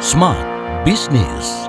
Smart Business.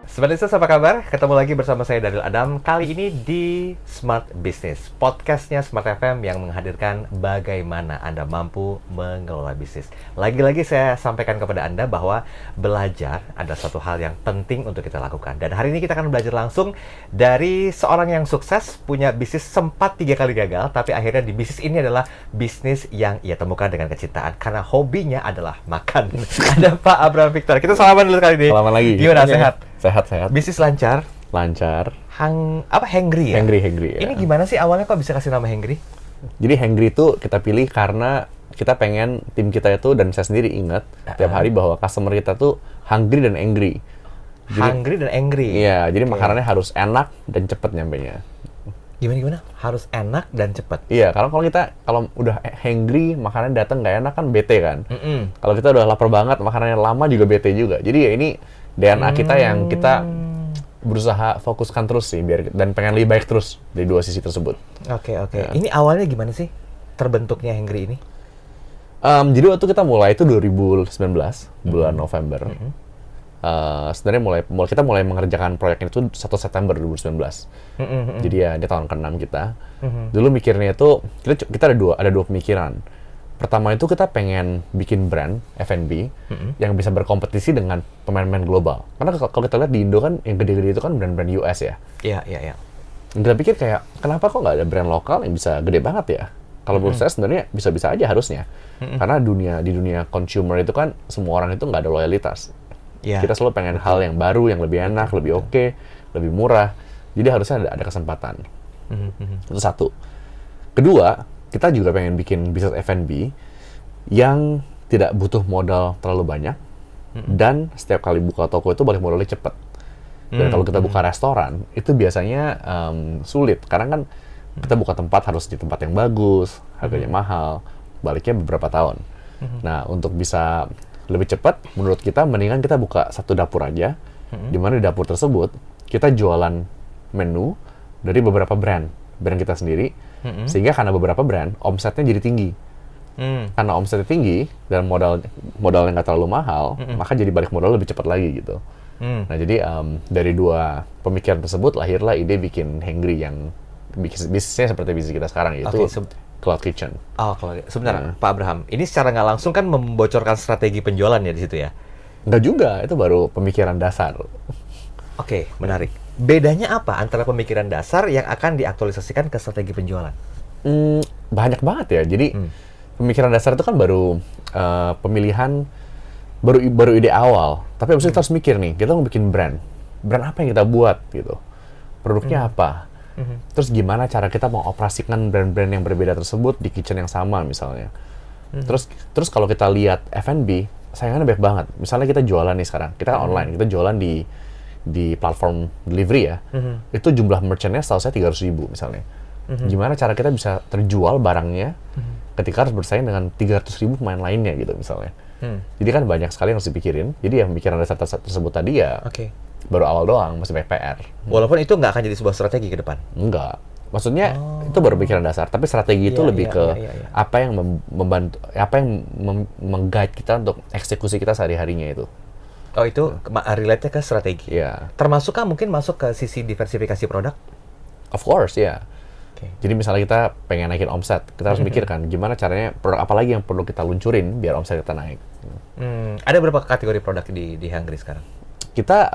Sobat Business, apa kabar? Ketemu lagi bersama saya Daryl Adam. Kali ini di Smart Business, podcastnya Smart FM yang menghadirkan bagaimana Anda mampu mengelola bisnis. Lagi-lagi saya sampaikan kepada Anda bahwa belajar adalah satu hal yang penting untuk kita lakukan. Dan hari ini kita akan belajar langsung dari seorang yang sukses, punya bisnis sempat 3 kali gagal, tapi akhirnya di bisnis ini adalah bisnis yang ia temukan dengan kecintaan karena hobinya adalah makan. Ada Pak Abraham Victor. Kita salaman dulu kali ini. Salaman lagi. Gimana, Oke. sehat? Sehat. Bisnis lancar. Hangry ya? Hangry ya. Ini gimana sih awalnya kok bisa kasih nama Hangry? Jadi Hangry itu kita pilih karena kita pengen tim kita itu, dan saya sendiri ingat tiap hari bahwa customer kita tuh hungry dan angry. Hungry dan angry. Iya, jadi makanannya harus enak dan cepet nyampenya. Gimana? Harus enak dan cepat. Iya, karena kalau udah hangry, makanan datang nggak enak kan bete kan. Mm-mm. Kalau kita udah lapar banget, makanannya lama juga bete juga. Jadi ya ini DNA kita yang kita berusaha fokuskan terus sih, dan pengen lebih baik terus dari dua sisi tersebut. Oke. Ya. Ini awalnya gimana sih terbentuknya Hangry ini? Jadi waktu kita mulai itu 2019 bulan November. Sebenarnya kita mulai mengerjakan proyek ini tuh 1 September 2019. Jadi ya di tahun ke-6 kita. Dulu mikirnya itu kita ada dua pemikiran. Pertama itu kita pengen bikin brand F&B yang bisa berkompetisi dengan pemain-pemain global. Karena kalau kita lihat di Indo kan yang gede-gede itu kan brand-brand US ya. Iya. Dan kita pikir kayak kenapa kok nggak ada brand lokal yang bisa gede banget ya? Kalau menurut saya sebenarnya bisa-bisa aja harusnya. Karena di dunia consumer itu kan semua orang itu nggak ada loyalitas. Iya. Kita selalu pengen hal yang baru, yang lebih enak, lebih oke, lebih murah. Jadi harusnya ada kesempatan. Itu satu. Kedua, kita juga pengen bikin bisnis F&B yang tidak butuh modal terlalu banyak, dan setiap kali buka toko itu balik modalnya cepat. Dan kalau kita buka restoran, itu biasanya sulit, karena kan kita buka tempat harus di tempat yang bagus, harganya mahal, baliknya beberapa tahun. Nah, untuk bisa lebih cepat, menurut kita mendingan kita buka satu dapur aja, di mana di dapur tersebut kita jualan menu dari beberapa brand kita sendiri, sehingga karena beberapa brand, omsetnya jadi tinggi. Karena omsetnya tinggi dan modalnya nggak terlalu mahal, maka jadi balik modal lebih cepat lagi gitu. Nah, jadi dari dua pemikiran tersebut lahirlah ide bikin Hangry yang bisnisnya seperti bisnis kita sekarang, yaitu Cloud Kitchen. Oh, sebentar, Pak Abraham. Ini secara nggak langsung kan membocorkan strategi penjualan ya di situ ya? Nggak juga, itu baru pemikiran dasar. Oke, menarik. Bedanya apa antara pemikiran dasar yang akan diaktualisasikan ke strategi penjualan? Banyak banget ya. Jadi pemikiran dasar itu kan baru pemilihan, baru ide awal. Tapi abis itu kita harus mikir nih, kita mau bikin brand apa yang kita buat gitu, produknya apa, terus gimana cara kita mau operasikan brand-brand yang berbeda tersebut di kitchen yang sama misalnya. Terus kalau kita lihat F&B, sayangannya banyak banget. Misalnya kita jualan nih sekarang, kita kan online, kita jualan di platform delivery ya. Itu jumlah merchantnya setahu saya 300.000 misalnya. Gimana cara kita bisa terjual barangnya ketika harus bersaing dengan 300.000 pemain lainnya gitu misalnya. Jadi kan banyak sekali yang harus dipikirin. Jadi yang pemikiran dasar tersebut tadi ya baru awal doang, masih banyak PR. Walaupun itu nggak akan jadi sebuah strategi ke depan? Enggak. Maksudnya itu baru pemikiran dasar, tapi strategi itu lebih ke apa yang membantu, apa yang meng-guide kita untuk eksekusi kita sehari-harinya itu. Oh, itu relate-nya ke strategi? Iya. Termasukkah mungkin masuk ke sisi diversifikasi produk? Of course, ya. Jadi misalnya kita pengen naikin omset, kita harus mikirkan gimana caranya, produk apa lagi yang perlu kita luncurin biar omset kita naik. Ada berapa kategori produk di Hangry sekarang? Kita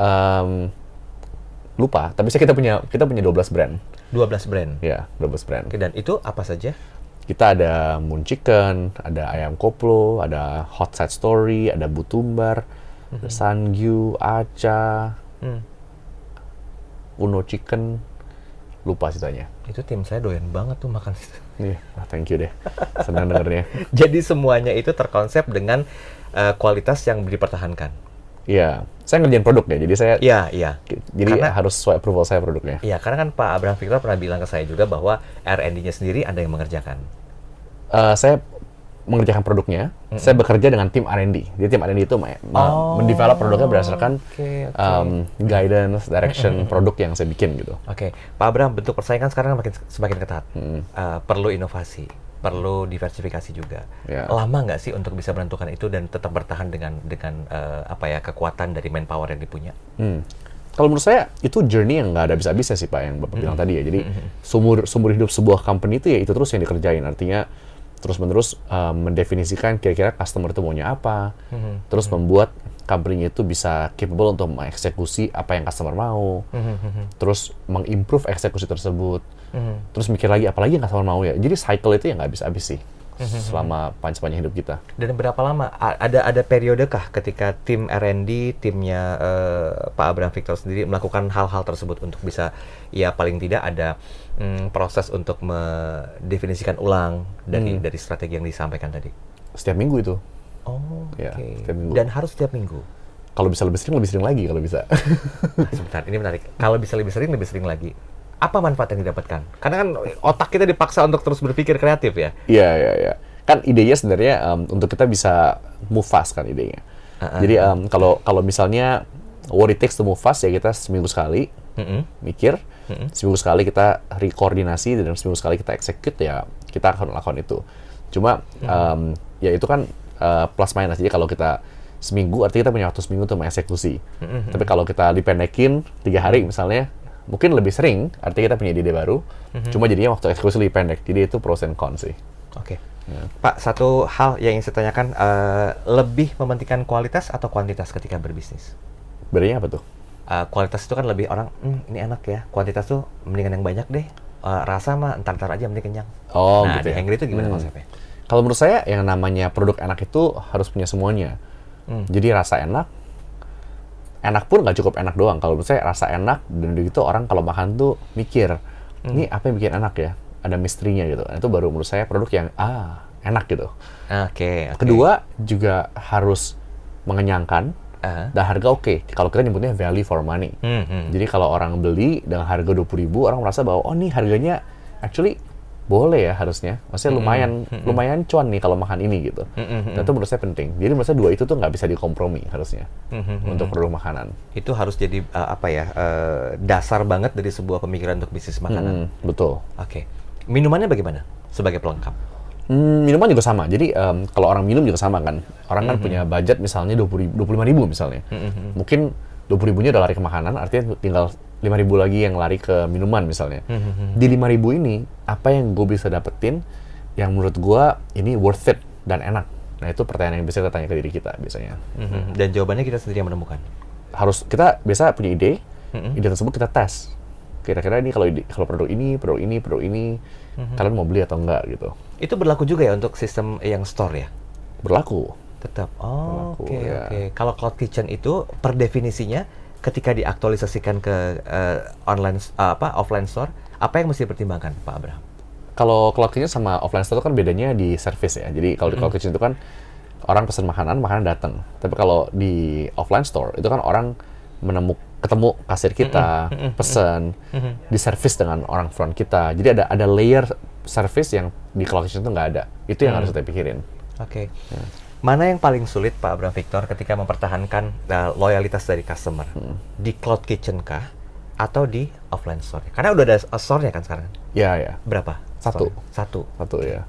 lupa, tapi kita punya 12 brand. 12 brand? Ya, 12 brand. Oke, dan itu apa saja? Kita ada Moon Chicken, ada Ayam Koplo, ada Hot Side Story, ada Butumbar, ada Sangyu, Aca, Uno Chicken, lupa sisanya. Itu tim saya doyan banget tuh makan itu. Iya, thank you deh. Senang dengernya. Jadi semuanya itu terkonsep dengan kualitas yang dipertahankan. Iya, saya ngerjain produk ya, jadi saya jadi harus sesuai approval saya produknya. Iya, karena kan Pak Abraham Victor pernah bilang ke saya juga bahwa R&D-nya sendiri Anda yang mengerjakan. Saya mengerjakan produknya, saya bekerja dengan tim R&D. Jadi tim R&D itu mendevelop produknya berdasarkan guidance, direction produk yang saya bikin gitu. Oke, Pak Abraham, bentuk persaingan sekarang semakin ketat. Perlu inovasi. perlu diversifikasi juga. Ya. Lama nggak sih untuk bisa menentukan itu dan tetap bertahan dengan kekuatan dari manpower yang dipunya? Kalau menurut saya itu journey yang nggak ada habis-habisnya sih Pak, yang Bapak bilang tadi ya. Jadi sumber hidup sebuah company itu ya itu terus yang dikerjain. Artinya terus-menerus mendefinisikan kira-kira customer itu maunya apa, terus membuat company itu bisa capable untuk mengeksekusi apa yang customer mau, terus mengimprove eksekusi tersebut, terus mikir lagi apalagi yang customer mau ya. Jadi cycle itu yang nggak habis-habis sih selama sepanjang hidup kita. Dan berapa lama? Ada periode kah ketika tim R&D, timnya Pak Abraham Victor sendiri melakukan hal-hal tersebut untuk bisa, ya paling tidak ada proses untuk mendefinisikan ulang dari strategi yang disampaikan tadi? Setiap minggu itu. Oh, Ya, oke. setiap minggu. Dan harus setiap minggu? Kalau bisa lebih sering lagi kalau bisa. Nah, sebentar, ini menarik. Kalau bisa lebih sering lagi. Apa manfaat yang didapatkan? Karena kan otak kita dipaksa untuk terus berpikir kreatif ya. Iya. Kan idenya sebenarnya untuk kita bisa move fast kan idenya. Jadi kalau misalnya what it takes to move fast ya kita seminggu sekali mikir, seminggu sekali kita rekoordinasi dan seminggu sekali kita execute ya kita akan lakukan itu. Cuma ya itu kan plus minus. Jadi kalau kita seminggu artinya kita punya waktu seminggu untuk mengeksekusi. Tapi kalau kita dipendekin 3 hari misalnya, mungkin lebih sering, artinya kita punya ide baru, cuma jadinya waktu eksekusi lebih pendek. Jadi itu pros and cons sih. Oke. Pak, satu hal yang ingin saya tanyakan, lebih mementingkan kualitas atau kuantitas ketika berbisnis? Bedanya apa tuh? Kualitas itu kan lebih orang, ini enak ya. Kuantitas tuh mendingan yang banyak deh. Rasa mah entar-entar aja mending kenyang. Oh, nah, gitu di ya. Hengri itu gimana konsepnya? Kalau menurut saya yang namanya produk enak itu harus punya semuanya. Jadi rasa enak pun nggak cukup enak doang. Kalau menurut saya rasa enak dan begitu orang kalau makan tuh mikir, ini apa yang bikin enak ya? Ada misterinya gitu. Itu baru menurut saya produk yang enak gitu. Oke. Kedua juga harus mengenyangkan dan harga oke. Kalau kita nyebutnya value for money. Jadi kalau orang beli dengan harga 20.000, orang merasa bahwa oh nih harganya actually boleh ya harusnya. Maksudnya lumayan cuan nih kalau makan ini gitu. Dan itu menurut saya penting. Jadi menurut saya dua itu tuh nggak bisa dikompromi harusnya untuk produk makanan. Itu harus jadi dasar banget dari sebuah pemikiran untuk bisnis makanan. Betul. Oke. Minumannya bagaimana sebagai pelengkap? Minuman juga sama. Jadi kalau orang minum juga sama kan. Orang kan punya budget misalnya 25.000 misalnya. Mungkin 20.000-nya udah lari ke makanan, artinya tinggal 5.000 lagi yang lari ke minuman misalnya. Di 5.000 ini, apa yang gue bisa dapetin yang menurut gue ini worth it dan enak? Nah itu pertanyaan yang bisa kita tanya ke diri kita biasanya. Dan jawabannya kita sendiri yang menemukan? Kita biasa punya ide, ide tersebut kita tes. Kira-kira ini kalau produk ini, kalian mau beli atau enggak gitu. Itu berlaku juga ya untuk sistem yang store ya? Berlaku. Tetap. Oke. Kalau cloud kitchen itu per definisinya ketika diaktualisasikan ke offline store, apa yang mesti dipertimbangkan, Pak Abraham? Kalau cloud kitchen sama offline store kan bedanya di service ya. Jadi kalau di cloud kitchen itu kan orang pesan makanan datang. Tapi kalau di offline store itu kan orang ketemu kasir kita, pesan, di service dengan orang front kita. Jadi ada layer service yang di cloud kitchen itu nggak ada. Itu yang harus kita pikirin. Oke. Mana yang paling sulit Pak Abraham Victor ketika mempertahankan loyalitas dari customer? Di cloud kitchen kah? Atau di offline store? Karena udah ada store-nya kan sekarang? Ya. Berapa? Satu ya.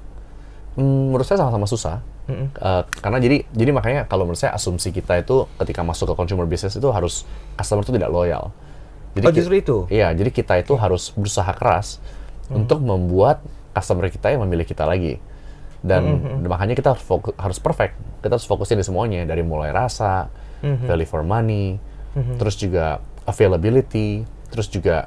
Menurut saya sama-sama susah. Karena jadi makanya kalau menurut saya asumsi kita itu ketika masuk ke consumer business itu harus customer itu tidak loyal. Jadi justru itu? Iya, jadi kita itu harus berusaha keras untuk membuat customer kita yang memilih kita lagi. Dan makanya kita harus perfect. Kita harus fokusin di semuanya, dari mulai rasa, value for money, terus juga availability, terus juga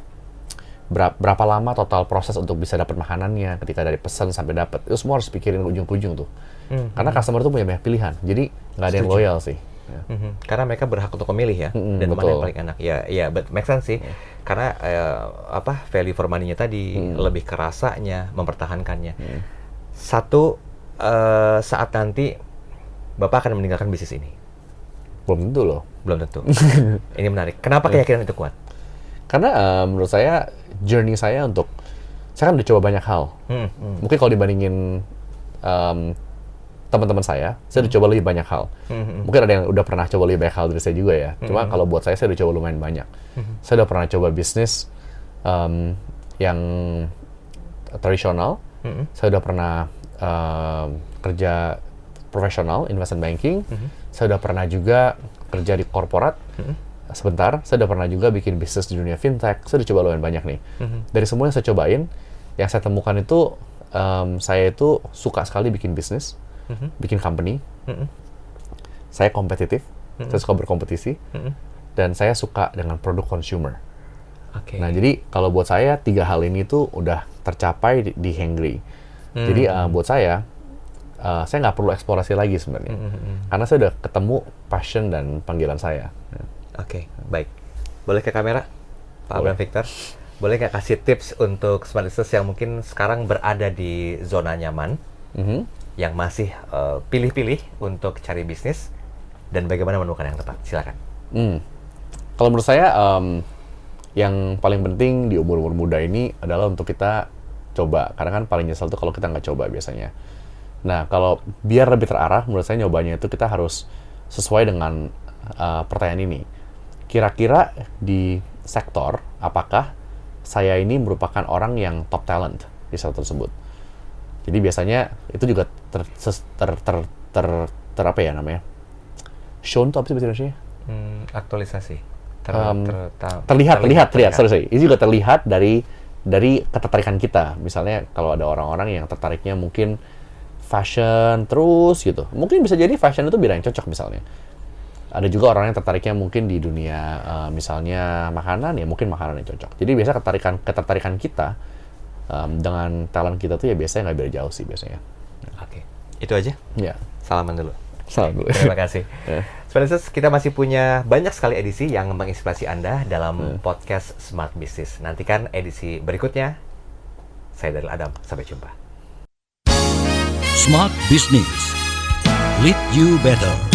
berapa lama total proses untuk bisa dapat makanannya ketika dari pesan sampai dapat. Itu semua harus pikirin ujung ke ujung tuh. Karena customer tuh punya banyak pilihan. Jadi nggak ada yang loyal sih. Ya. Karena mereka berhak untuk memilih ya, dan mana yang paling enak. Ya, but make sense sih. Karena value for money-nya tadi lebih ke rasanya, mempertahankannya. Saat nanti Bapak akan meninggalkan bisnis ini? Belum tentu loh. Belum tentu. Ini menarik. Kenapa keyakinan itu kuat? Karena menurut saya journey saya saya kan udah coba banyak hal. Mungkin kalau dibandingin teman-teman saya udah coba lebih banyak hal. Mungkin ada yang udah pernah coba lebih banyak hal dari saya juga ya. Cuma kalau buat saya udah coba lumayan banyak. Saya udah pernah coba bisnis yang tradisional. Saya udah pernah kerja profesional, investment banking. Saya udah pernah juga kerja di korporat sebentar. Saya udah pernah juga bikin bisnis di dunia fintech. Saya udah coba lumayan banyak nih. Dari semua yang saya cobain, yang saya temukan itu, saya itu suka sekali bikin bisnis, bikin company. Saya kompetitif, saya suka berkompetisi, dan saya suka dengan produk consumer. Nah, jadi kalau buat saya 3 hal ini tuh udah tercapai di Hengri. Jadi buat saya nggak perlu eksplorasi lagi sebenarnya, karena saya udah ketemu passion dan panggilan saya. Oke, baik. Boleh ke kamera, Pak Abraham Victor? Boleh nggak kasih tips untuk smart business yang mungkin sekarang berada di zona nyaman, yang masih pilih-pilih untuk cari bisnis, dan bagaimana menemukan yang tepat? Silakan. Kalau menurut saya, yang paling penting di umur-umur muda ini adalah untuk kita coba, karena kan paling nyesel tuh kalau kita nggak coba biasanya. Nah, kalau biar lebih terarah, menurut saya nyobanya itu kita harus sesuai dengan pertanyaan ini. Kira-kira di sektor, apakah saya ini merupakan orang yang top talent di sektor tersebut? Jadi biasanya itu juga apa ya namanya? Shown tuh apa sih bahasa Indonesia? Aktualisasi. Terlihat. Sorry. Itu juga terlihat dari ketertarikan kita. Misalnya kalau ada orang-orang yang tertariknya mungkin fashion terus gitu. Mungkin bisa jadi fashion itu bidang yang cocok misalnya. Ada juga orang yang tertariknya mungkin di dunia misalnya makanan, ya mungkin makanan yang cocok. Jadi biasa ketertarikan kita dengan talent kita tuh ya biasanya nggak beda jauh sih biasanya. Oke. Itu aja? Ya. Salaman dulu. Salam dulu. Terima kasih. Sebenarnya kita masih punya banyak sekali edisi yang menginspirasi Anda dalam podcast Smart Business. Nantikan edisi berikutnya. Saya Daryl Adam. Sampai jumpa. Smart Business. Lead you better.